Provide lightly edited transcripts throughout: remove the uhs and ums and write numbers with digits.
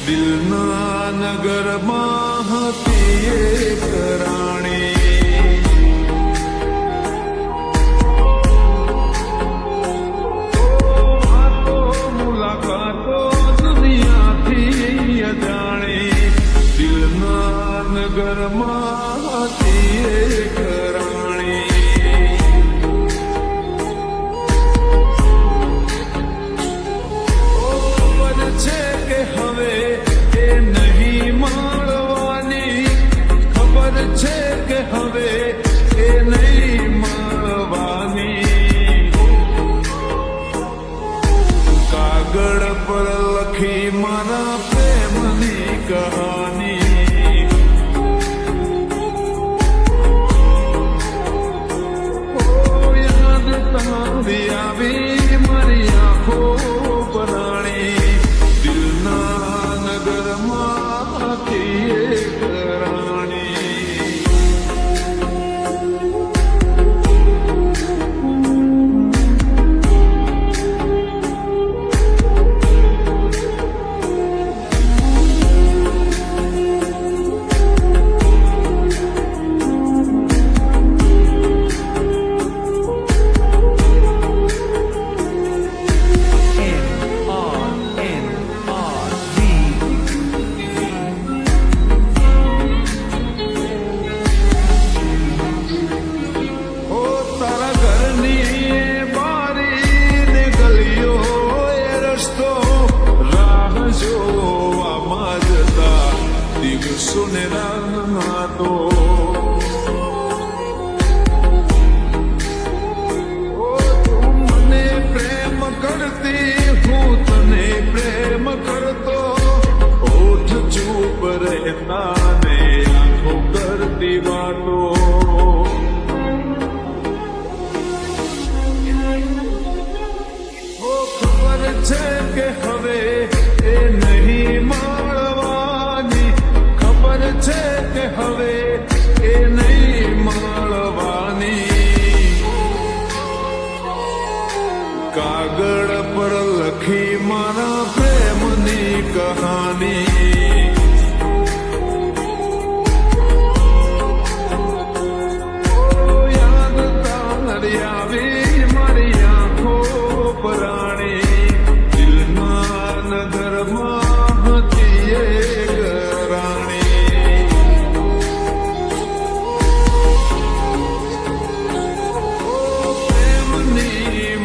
દિલના નગરમાં હતી એક રાણી. વાતો મુલાકાતો દુનિયાથી અજાણી. દિલના નગરમાં હતી એક રાણી. હવે એ નહીં મળવાની. કાગળ પર લખી મારા પ્રેમની કહાની. યાદ તારી આવી મારી આંખો બનાણી. દિલના નગરમાંથી એક રાણી. સુનેરા તો તું મને પ્રેમ કરતી, હું તને પ્રેમ કરતો. ઓઠ ચૂપ રહેતા ને આંખો કરતી વાતો. ખબર છે કે હવે એ નહીં મળવાની. ખબર છે કે હવે એ નહીં મળવાની. કાગળ પર લખી મારા પ્રેમની કહાની. યાદ તારી આવી મારી આંખો પરાણી. દિલના નગરમાં હતી એક રાણી.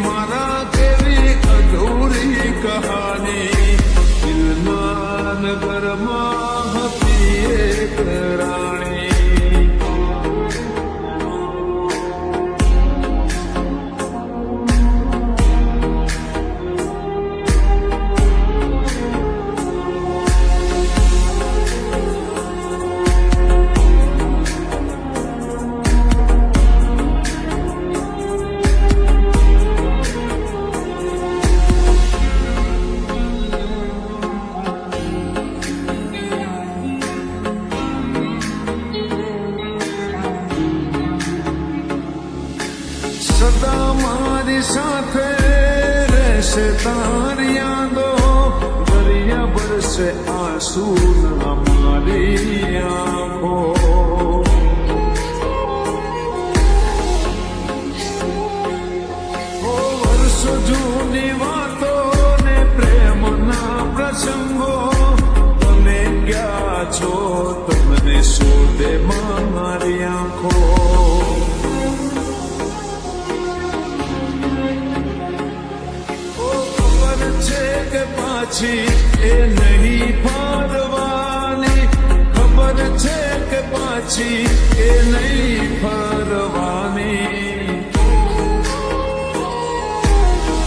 મારા કેવી અધૂરી કહાની. દિલના નગરમાં હતી એક રાણી. સદા મારી સાથે રહેશે તારી યાદો. દરિયા બરસે આંસુ ના મારી આંખો. વર્ષો જૂની વાતો ને પ્રેમના પ્રસંગો. તમે ક્યાં છો તમને શોધે મારી આંખો. કે પાછી એ નહીં ફરવાની. ખબર છે કે પાછી એ નહીં ફરવાની.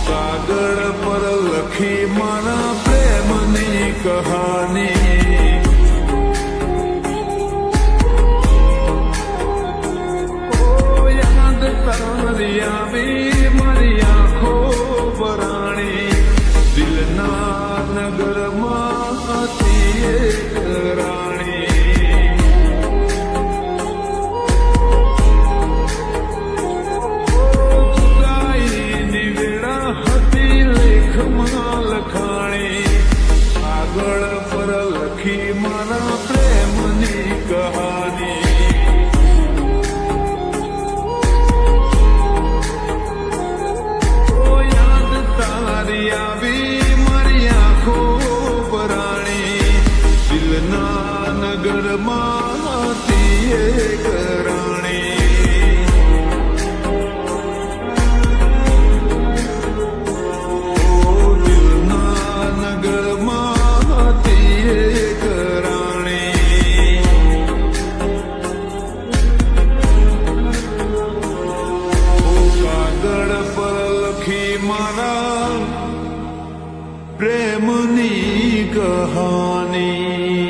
કાગળ પર લખી મારા પ્રેમની કહાની તારી આવી મારી આંખો બરાણી દિલના નગરમાં હતી એક રાણી જુદાઈની વેળા હતી લેખમાં લખાણી આગળ પર લખી મારા પ્રેમની કહાની આવી મારી આંખો બરાણી દિલના નગરમાં હતી એક રાણી દિલના નગરમાં હતી એક રાણી કાગળ પર લખી મારા પ્રેમની કહાની